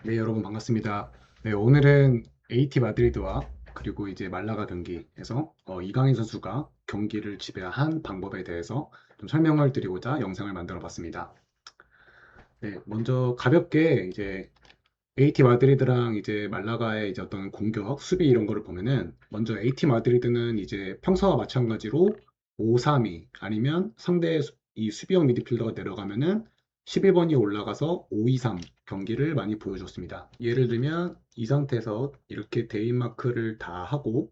네, 여러분 반갑습니다. 네, 오늘은 AT 마드리드와 그리고 이제 말라가 경기에서 이강인 선수가 경기를 지배한 방법에 대해서 좀 설명을 드리고자 영상을 만들어 봤습니다. 네, 먼저 가볍게 이제 AT 마드리드랑 이제 말라가의 이제 어떤 공격, 수비 이런 거를 보면은 먼저 AT 마드리드는 이제 평소와 마찬가지로 5-3-2 아니면 상대 이 수비형 미드필더가 내려가면은 11번이 올라가서 5-2-3 경기를 많이 보여줬습니다. 예를 들면 이 상태에서 이렇게 대인마크를 다 하고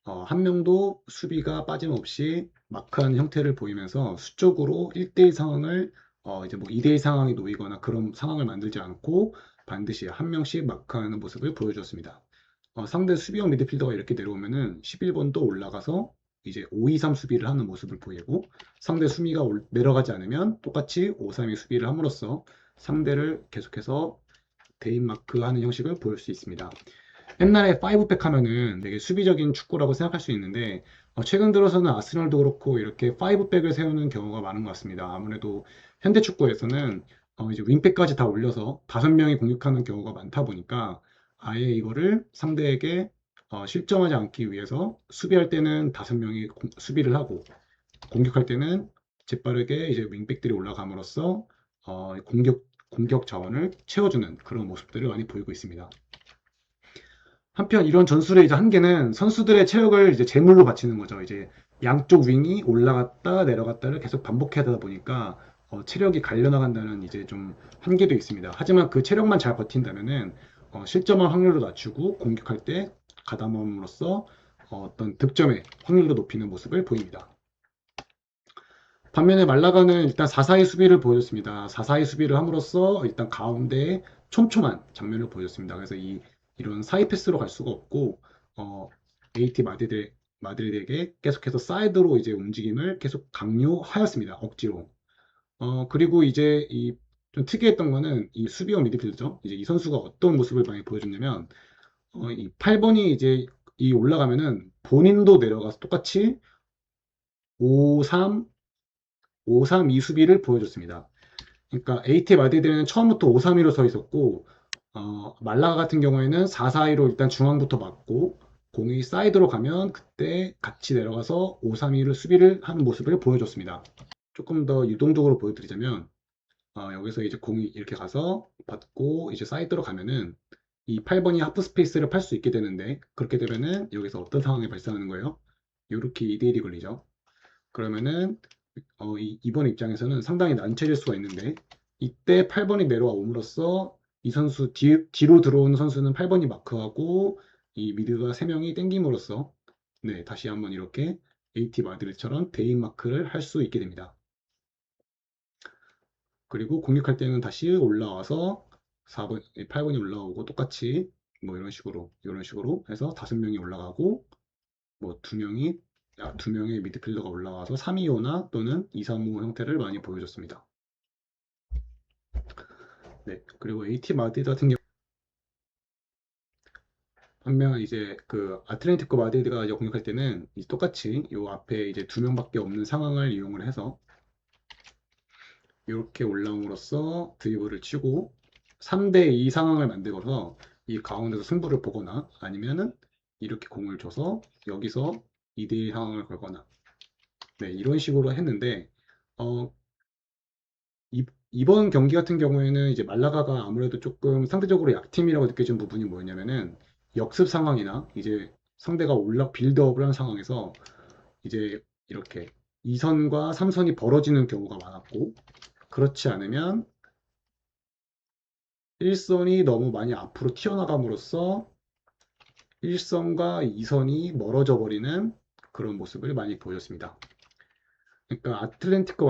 한 명도 수비가 빠짐없이 마크하는 형태를 보이면서 수적으로 1대1 상황을 이제 뭐 2대1 상황이 놓이거나 그런 상황을 만들지 않고 반드시 한 명씩 마크하는 모습을 보여줬습니다. 상대 수비형 미드필더가 이렇게 내려오면은 11번도 올라가서 이제 5-2-3 수비를 하는 모습을 보이고 상대 수비가 내려가지 않으면 똑같이 5-3-2 수비를 함으로써 상대를 계속해서 대인 마크하는 형식을 보일 수 있습니다. 옛날에 5백 하면은 되게 수비적인 축구라고 생각할 수 있는데 최근 들어서는 아스널도 그렇고 이렇게 5백을 세우는 경우가 많은 것 같습니다. 아무래도 현대 축구에서는 이제 윙백까지 다 올려서 5명이 공격하는 경우가 많다 보니까 아예 이거를 상대에게 실점하지 않기 위해서 수비할 때는 5명이 수비를 하고 공격할 때는 재빠르게 이제 윙백들이 올라감으로써 공격 자원을 채워주는 그런 모습들을 많이 보이고 있습니다. 한편 이런 전술의 이제 한계는 선수들의 체력을 이제 제물로 바치는 거죠. 이제 양쪽 윙이 올라갔다 내려갔다를 계속 반복해야 하다 보니까 체력이 갈려나간다는 이제 좀 한계도 있습니다. 하지만 그 체력만 잘 버틴다면은 실점할 확률도 낮추고 공격할 때 가담함으로써 어떤 득점의 확률도 높이는 모습을 보입니다. 반면에 말라가는 일단 4-4-2 수비를 보여줬습니다. 4-4-2 수비를 함으로써 일단 가운데에 촘촘한 장면을 보여줬습니다. 그래서 이런 사이 패스로 갈 수가 없고, 어, AT 마드리드에게 계속해서 사이드로 이제 움직임을 계속 강요하였습니다. 억지로. 그리고 이제 좀 특이했던 거는 이 수비형 미드필더죠. 이제 이 선수가 어떤 모습을 많이 보여줬냐면, 이 8번이 이제 올라가면은 본인도 내려가서 똑같이 5-3, 5-3-2 수비를 보여줬습니다. 그러니까 AT 마드리드는 처음부터 5-3-2로 서 있었고 말라가 같은 경우에는 4-4-2로 일단 중앙부터 막고 공이 사이드로 가면 그때 같이 내려가서 5-3-2를 수비를 하는 모습을 보여줬습니다. 조금 더 유동적으로 보여드리자면 여기서 이제 공이 이렇게 가서 받고 이제 사이드로 가면은 이 8번이 하프 스페이스를 팔 수 있게 되는데 그렇게 되면은 여기서 어떤 상황이 발생하는 거예요? 이렇게 2대1이 걸리죠. 그러면은 이번 입장에서는 상당히 난처해질 수가 있는데 이때 8번이 내려와 옴으로써 이 선수 뒤로 들어오는 선수는 8번이 마크하고 이 미드가 3명이 땡김으로써 네, 다시 한번 이렇게 AT 마드리드처럼 대인 마크를 할 수 있게 됩니다. 그리고 공격할 때는 다시 올라와서 8번이 올라오고 똑같이 뭐 이런 식으로 해서 5명이 올라가고 뭐 두 명의 미드필더가 올라와서 3-2-5나 또는 2-3-5 형태를 많이 보여줬습니다. 네, 그리고 AT 마드리드 같은 경우 반면 이제 그 아틀레티코 마드리드가 이제 공격할 때는 똑같이 요 앞에 이제 2명밖에 없는 상황을 이용을 해서 이렇게 올라옴으로써 드리블을 치고 3대2 상황을 만들어서 이 가운데서 승부를 보거나 아니면은 이렇게 공을 줘서 여기서 2대1 상황을 걸거나 네, 이런 식으로 했는데 어, 이번 경기 같은 경우에는 이제 말라가가 아무래도 조금 상대적으로 약팀이라고 느껴진 부분이 뭐냐면은 역습 상황이나 이제 상대가 빌드업을 하는 상황에서 이제 이렇게 2선과 3선이 벌어지는 경우가 많았고 그렇지 않으면 1선이 너무 많이 앞으로 튀어나감으로써 1선과 2선이 멀어져 버리는 그런 모습을 많이 보였습니다. 그러니까 아틀레티코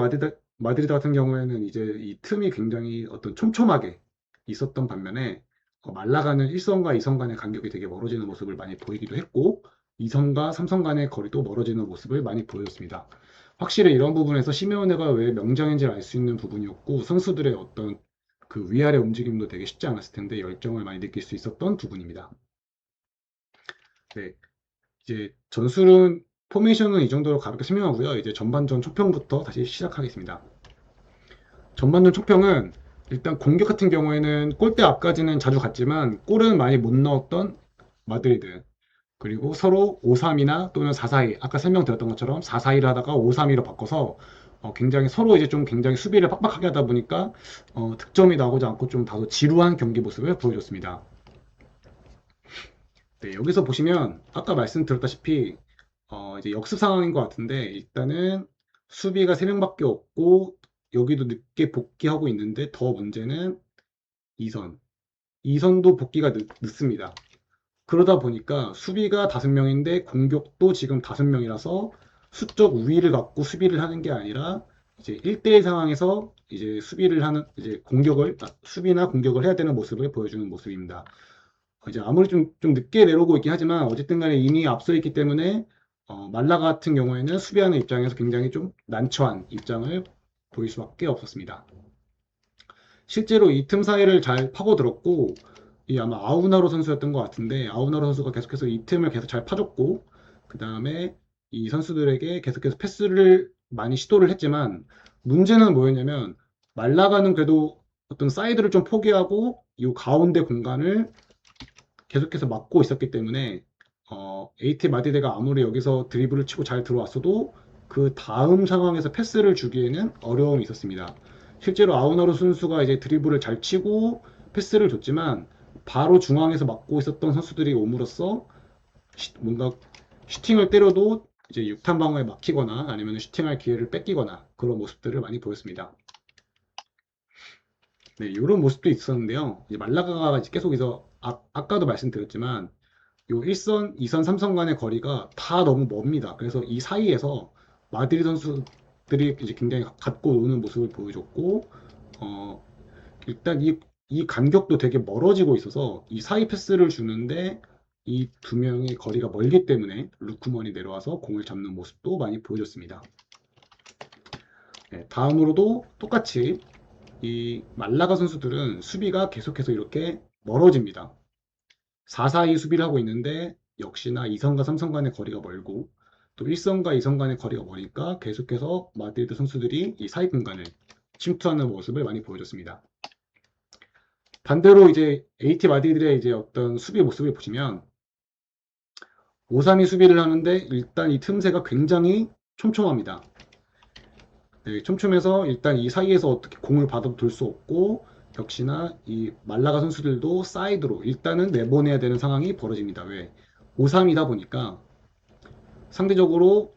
마드리드 같은 경우에는 이제 이 틈이 굉장히 어떤 촘촘하게 있었던 반면에 말라가는 1선과 2선 간의 간격이 되게 멀어지는 모습을 많이 보이기도 했고 2선과 3선 간의 거리도 멀어지는 모습을 많이 보였습니다. 확실히 이런 부분에서 시메오네가 왜 명장인지를 알 수 있는 부분이었고 선수들의 어떤 그 위아래 움직임도 되게 쉽지 않았을 텐데 열정을 많이 느낄 수 있었던 부분입니다. 네, 이제 전술은 포메이션은 이 정도로 가볍게 설명하고요. 이제 전반전 초평부터 다시 시작하겠습니다. 전반전 초평은 일단 공격 같은 경우에는 골대 앞까지는 자주 갔지만 골은 많이 못 넣었던 마드리드. 그리고 서로 5-3이나 또는 4-4-2, 아까 설명드렸던 것처럼 4-4-2를 하다가 5-3-2로 바꿔서 굉장히 서로 이제 좀 굉장히 수비를 빡빡하게 하다 보니까 득점이 나오지 않고 좀 다소 지루한 경기 모습을 보여줬습니다. 네, 여기서 보시면 아까 말씀드렸다시피 이제 역습 상황인 것 같은데 일단은 수비가 3명밖에 없고 여기도 늦게 복귀하고 있는데 더 문제는 이선. 이선도 복귀가 늦습니다. 그러다 보니까 수비가 5명인데 공격도 지금 5명이라서 수적 우위를 갖고 수비를 하는 게 아니라 이제 1대1 상황에서 이제 수비를 하는 이제 수비나 공격을 해야 되는 모습을 보여주는 모습입니다. 이제 아무리 좀 늦게 내려오고 있긴 하지만 어쨌든 간에 이미 앞서 있기 때문에 말라가 같은 경우에는 수비하는 입장에서 굉장히 좀 난처한 입장을 보일 수밖에 없었습니다. 실제로 이 틈 사이를 잘 파고들었고 이 아마 아우나로 선수였던 것 같은데 아우나로 선수가 계속해서 이 틈을 계속 잘 파줬고 그 다음에 이 선수들에게 계속해서 패스를 많이 시도를 했지만 문제는 뭐였냐면 말라가는 그래도 어떤 사이드를 좀 포기하고 이 가운데 공간을 계속해서 막고 있었기 때문에 AT 마디데가 아무리 여기서 드리블을 치고 잘 들어왔어도 그 다음 상황에서 패스를 주기에는 어려움이 있었습니다. 실제로 아우나로 선수가 이제 드리블을 잘 치고 패스를 줬지만 바로 중앙에서 막고 있었던 선수들이 옴으로써 뭔가 슈팅을 때려도 이제 육탄 방어에 막히거나 아니면 슈팅할 기회를 뺏기거나 그런 모습들을 많이 보였습니다. 네, 이런 모습도 있었는데요. 이제 말라가가 이제 계속해서 아까도 말씀드렸지만 요 1선, 2선, 3선 간의 거리가 다 너무 멉니다. 그래서 이 사이에서 마드리 선수들이 이제 굉장히 갖고 노는 모습을 보여줬고, 어, 일단 이 간격도 되게 멀어지고 있어서 이 사이 패스를 주는데 이 두 명의 거리가 멀기 때문에 루크먼이 내려와서 공을 잡는 모습도 많이 보여줬습니다. 네, 다음으로도 똑같이 이 말라가 선수들은 수비가 계속해서 이렇게 멀어집니다. 4-4-2 수비를 하고 있는데 역시나 2선과 3선 간의 거리가 멀고 또 1선과 2선 간의 거리가 머니까 계속해서 마드리드 선수들이 이 사이 공간을 침투하는 모습을 많이 보여줬습니다. 반대로 이제 AT 마드리드의 이제 어떤 수비 모습을 보시면 5-3-2 수비를 하는데 일단 이 틈새가 굉장히 촘촘합니다. 네, 촘촘해서 일단 이 사이에서 어떻게 공을 받아도 돌 수 없고 역시나 이 말라가 선수들도 사이드로 일단은 내보내야 되는 상황이 벌어집니다. 왜? 5-3이다 보니까 상대적으로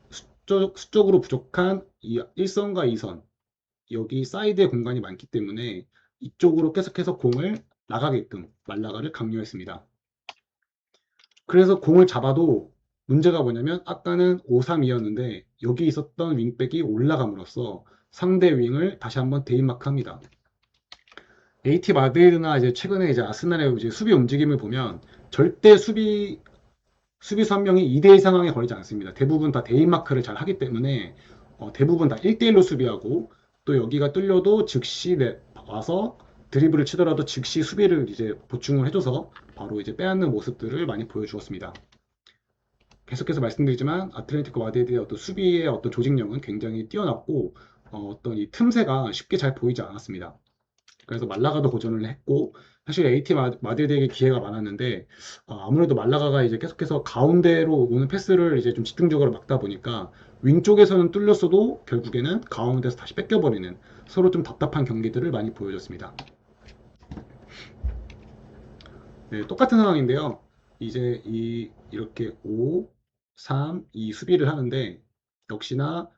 수적으로 부족한 이 1선과 2선 여기 사이드의 공간이 많기 때문에 이쪽으로 계속해서 공을 나가게끔 말라가를 강요했습니다. 그래서 공을 잡아도 문제가 뭐냐면 아까는 5-3-2였는데 여기 있었던 윙백이 올라감으로써 상대 윙을 다시 한번 대입마크합니다. AT 마드리드나 이제 최근에 이제 아스날의 이제 수비 움직임을 보면 절대 수비수 한 명이 2대1 상황에 걸리지 않습니다. 대부분 다 대입마크를 잘 하기 때문에 대부분 다 1대1로 수비하고 또 여기가 뚫려도 즉시 와서 드리블을 치더라도 즉시 수비를 이제 보충을 해줘서 바로 이제 빼앗는 모습들을 많이 보여주었습니다. 계속해서 말씀드리지만 아틀레티코 마드리드의 어떤 수비의 어떤 조직력은 굉장히 뛰어났고 어떤 이 틈새가 쉽게 잘 보이지 않았습니다. 그래서 말라가도 고전을 했고 사실 AT 마드리드에게 기회가 많았는데 아무래도 말라가가 이제 계속해서 가운데로 오는 패스를 이제 좀 집중적으로 막다 보니까 윙 쪽에서는 뚫렸어도 결국에는 가운데서 다시 뺏겨버리는 서로 좀 답답한 경기들을 많이 보여줬습니다. 네, 똑같은 상황인데요. 이제 이렇게 5, 3, 2 수비를 하는데 역시나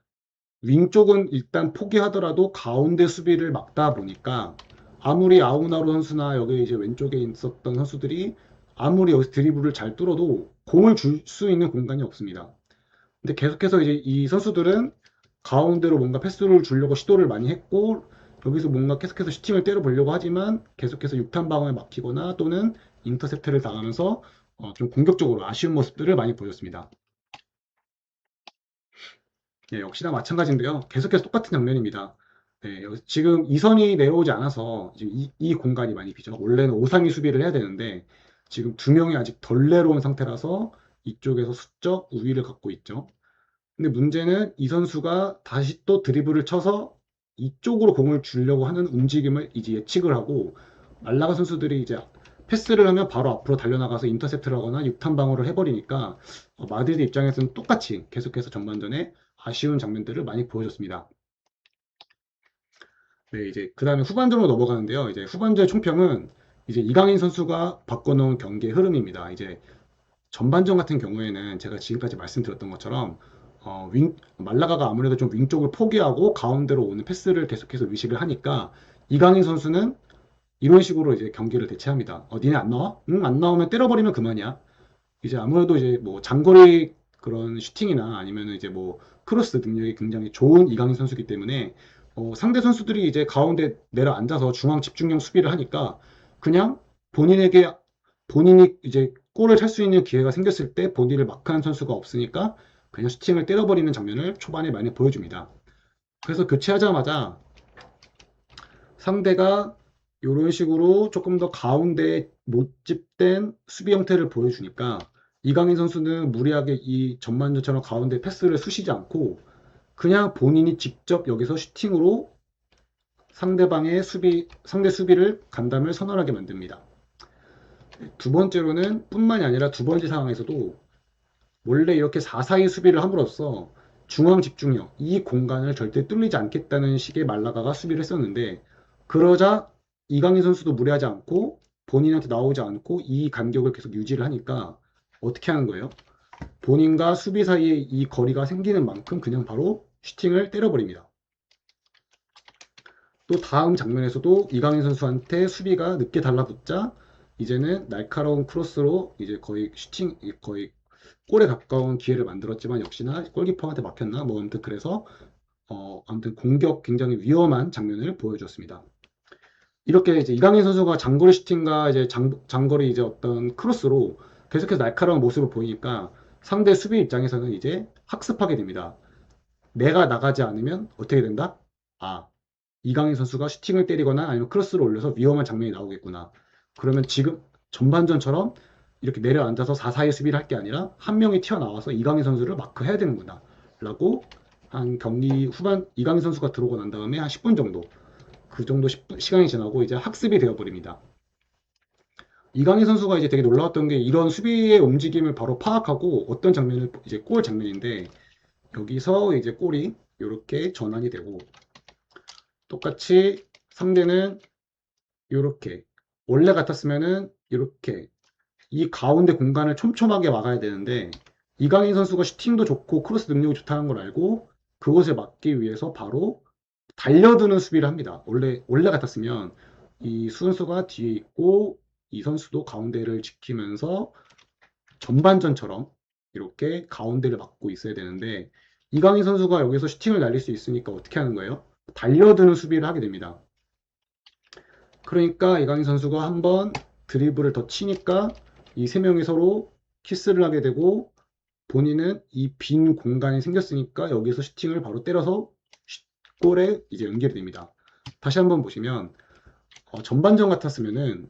윙 쪽은 일단 포기하더라도 가운데 수비를 막다 보니까 아무리 아우나로 선수나 여기 이제 왼쪽에 있었던 선수들이 아무리 여기서 드리블을 잘 뚫어도 공을 줄 수 있는 공간이 없습니다. 근데 계속해서 이제 이 선수들은 가운데로 뭔가 패스를 주려고 시도를 많이 했고 여기서 뭔가 계속해서 슈팅을 때려보려고 하지만 계속해서 육탄 방어에 막히거나 또는 인터셉트를 당하면서 좀 공격적으로 아쉬운 모습들을 많이 보였습니다. 예, 역시나 마찬가지인데요. 계속해서 똑같은 장면입니다. 네, 지금 이선이 내려오지 않아서 지금 이 공간이 많이 비죠. 원래는 5-3-2 수비를 해야 되는데 지금 두 명이 아직 덜 내려온 상태라서 이쪽에서 수적 우위를 갖고 있죠. 근데 문제는 이 선수가 다시 또 드리블을 쳐서 이쪽으로 공을 주려고 하는 움직임을 이제 예측을 하고 말라가 선수들이 이제 패스를 하면 바로 앞으로 달려나가서 인터셉트를 하거나 육탄 방어를 해버리니까 마드리드 입장에서는 똑같이 계속해서 전반전에 아쉬운 장면들을 많이 보여줬습니다. 네, 이제 그 다음에 후반전으로 넘어가는데요. 이제 후반전의 총평은 이제 이강인 선수가 바꿔놓은 경기의 흐름입니다. 이제 전반전 같은 경우에는 제가 지금까지 말씀드렸던 것처럼 말라가가 아무래도 좀 윙 쪽을 포기하고 가운데로 오는 패스를 계속해서 의식을 하니까 이강인 선수는 이런 식으로 이제 경기를 대체합니다. 니네 안 나와? 응, 안 나오면 때려버리면 그만이야. 이제 아무래도 이제 뭐 장거리 그런 슈팅이나 아니면 이제 뭐 크로스 능력이 굉장히 좋은 이강인 선수이기 때문에 상대 선수들이 이제 가운데 내려앉아서 중앙 집중력 수비를 하니까 그냥 본인에게 본인이 이제 골을 찰 수 있는 기회가 생겼을 때 본인을 마크한 선수가 없으니까 그냥 슈팅을 때려버리는 장면을 초반에 많이 보여줍니다. 그래서 교체하자마자 상대가 이런 식으로 조금 더 가운데에 몰집된 수비 형태를 보여주니까 이강인 선수는 무리하게 이 전반전처럼 가운데 패스를 쑤시지 않고 그냥 본인이 직접 여기서 슈팅으로 상대 수비를 간담을 선언하게 만듭니다. 두 번째로는 뿐만이 아니라 두 번째 상황에서도 원래 이렇게 4-4-2 수비를 함으로써 중앙 집중력, 이 공간을 절대 뚫리지 않겠다는 식의 말라가가 수비를 했었는데 그러자 이강인 선수도 무리하지 않고 본인한테 나오지 않고 이 간격을 계속 유지를 하니까 어떻게 하는 거예요? 본인과 수비 사이에 이 거리가 생기는 만큼 그냥 바로 슈팅을 때려버립니다. 또 다음 장면에서도 이강인 선수한테 수비가 늦게 달라붙자 이제는 날카로운 크로스로 이제 거의 거의 골에 가까운 기회를 만들었지만 역시나 골키퍼한테 막혔나 뭐 아무튼 그래서 아무튼 공격 굉장히 위험한 장면을 보여줬습니다. 이렇게 이제 이강인 선수가 장거리 슈팅과 이제 장거리 이제 어떤 크로스로 계속해서 날카로운 모습을 보이니까 상대 수비 입장에서는 이제 학습하게 됩니다. 내가 나가지 않으면 어떻게 된다? 아, 이강인 선수가 슈팅을 때리거나 아니면 크로스를 올려서 위험한 장면이 나오겠구나. 그러면 지금 전반전처럼 이렇게 내려앉아서 4-4-2 수비를 할 게 아니라 한 명이 튀어나와서 이강인 선수를 마크해야 되는구나. 라고 한 경기 후반 이강인 선수가 들어오고 난 다음에 한 10분 정도 그 정도 시간이 지나고 이제 학습이 되어버립니다. 이강인 선수가 이제 되게 놀라웠던 게 이런 수비의 움직임을 바로 파악하고 어떤 장면을 이제 골 장면인데 여기서 이제 골이 이렇게 전환이 되고 똑같이 상대는 이렇게 원래 같았으면은 이렇게 이 가운데 공간을 촘촘하게 막아야 되는데 이강인 선수가 슈팅도 좋고 크로스 능력이 좋다는 걸 알고 그것을 막기 위해서 바로 달려드는 수비를 합니다. 원래 같았으면 이 수선수가 뒤에 있고 이 선수도 가운데를 지키면서 전반전처럼 이렇게 가운데를 막고 있어야 되는데 이강인 선수가 여기서 슈팅을 날릴 수 있으니까 어떻게 하는 거예요? 달려드는 수비를 하게 됩니다. 그러니까 이강인 선수가 한번 드리블을 더 치니까 이 세 명이 서로 키스를 하게 되고 본인은 이 빈 공간이 생겼으니까 여기서 슈팅을 바로 때려서 골에 이제 연결됩니다. 다시 한번 보시면 전반전 같았으면은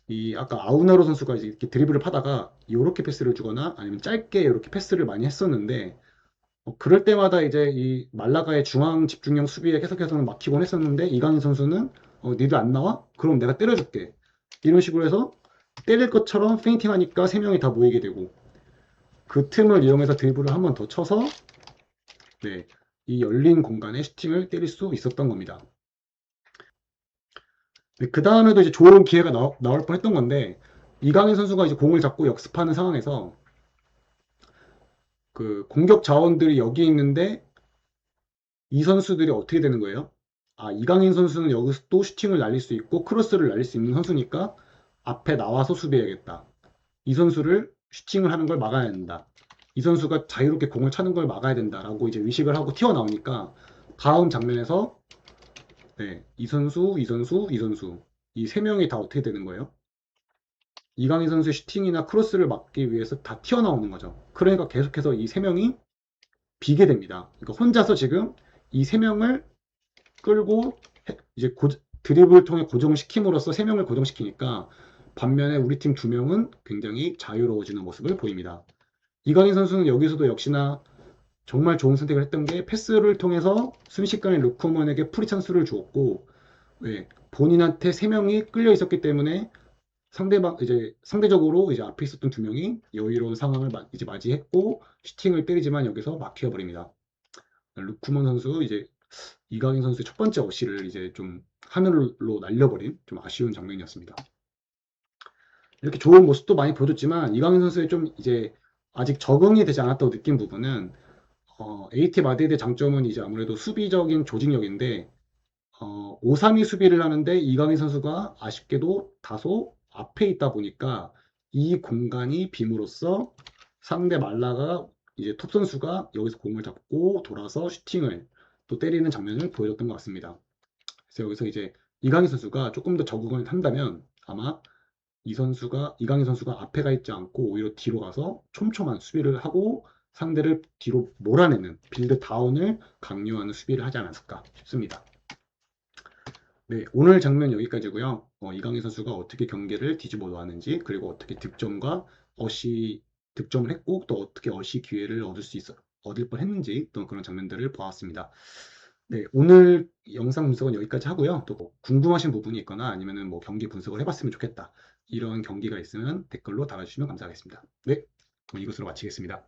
이 아까 아우나로 선수가 이제 이렇게 드리블을 파다가 이렇게 패스를 주거나 아니면 짧게 이렇게 패스를 많이 했었는데 그럴 때마다 이제 이 말라가의 중앙 집중력 수비에 계속해서는 막히곤 했었는데 이강인 선수는 니들 안 나와? 그럼 내가 때려줄게. 이런 식으로 해서 때릴 것처럼 페인팅 하니까 세 명이 다 모이게 되고 그 틈을 이용해서 드리블을 한 번 더 쳐서 네, 이 열린 공간에 슈팅을 때릴 수 있었던 겁니다. 그 다음에도 이제 좋은 기회가 나올 뻔 했던 건데 이강인 선수가 이제 공을 잡고 역습하는 상황에서 그 공격 자원들이 여기 있는데 이 선수들이 어떻게 되는 거예요? 아, 이강인 선수는 여기서 또 슈팅을 날릴 수 있고 크로스를 날릴 수 있는 선수니까 앞에 나와서 수비해야겠다. 이 선수를 슈팅을 하는 걸 막아야 된다. 이 선수가 자유롭게 공을 차는 걸 막아야 된다라고 이제 의식을 하고 튀어나오니까 다음 장면에서 네, 이 선수, 이 선수, 이 선수 이 세 명이 다 어떻게 되는 거예요? 이강인 선수의 슈팅이나 크로스를 막기 위해서 다 튀어나오는 거죠. 그러니까 계속해서 이 세 명이 비게 됩니다. 그러니까 혼자서 지금 이 세 명을 끌고 이제 드리블을 통해 고정시킴으로써 세 명을 고정시키니까 반면에 우리 팀 두 명은 굉장히 자유로워지는 모습을 보입니다. 이강인 선수는 여기서도 역시나 정말 좋은 선택을 했던 게 패스를 통해서 순식간에 루크먼에게 프리 찬스를 주었고, 예, 본인한테 세 명이 끌려 있었기 때문에 상대방 이제 상대적으로 이제 앞에 있었던 두 명이 여유로운 상황을 이제 맞이했고 슈팅을 때리지만 여기서 막혀 버립니다. 루크먼 선수 이제 이강인 선수의 첫 번째 어시를 이제 좀 하늘로 날려버린 좀 아쉬운 장면이었습니다. 이렇게 좋은 모습도 많이 보여줬지만 이강인 선수의 좀 이제 아직 적응이 되지 않았다고 느낀 부분은 AT 마드리드의 장점은 이제 아무래도 수비적인 조직력인데 5-3-2 수비를 하는데 이강인 선수가 아쉽게도 다소 앞에 있다 보니까 이 공간이 빔으로써 상대 말라가 이제 톱 선수가 여기서 공을 잡고 돌아서 슈팅을 또 때리는 장면을 보여줬던 것 같습니다. 그래서 여기서 이제 이강인 선수가 조금 더 적응을 한다면 아마 이강인 선수가 앞에 가 있지 않고 오히려 뒤로 가서 촘촘한 수비를 하고 상대를 뒤로 몰아내는 빌드 다운을 강요하는 수비를 하지 않았을까 싶습니다. 네, 오늘 장면 여기까지고요. 이강인 선수가 어떻게 경기를 뒤집어 놓았는지, 그리고 어떻게 득점과 어시 득점을 했고, 또 어떻게 어시 기회를 얻을 뻔했는지, 또 그런 장면들을 보았습니다. 네, 오늘 영상 분석은 여기까지 하고요. 또뭐 궁금하신 부분이 있거나 아니면은 뭐 경기 분석을 해봤으면 좋겠다. 이런 경기가 있으면 댓글로 달아주시면 감사하겠습니다. 네, 그럼 이것으로 마치겠습니다.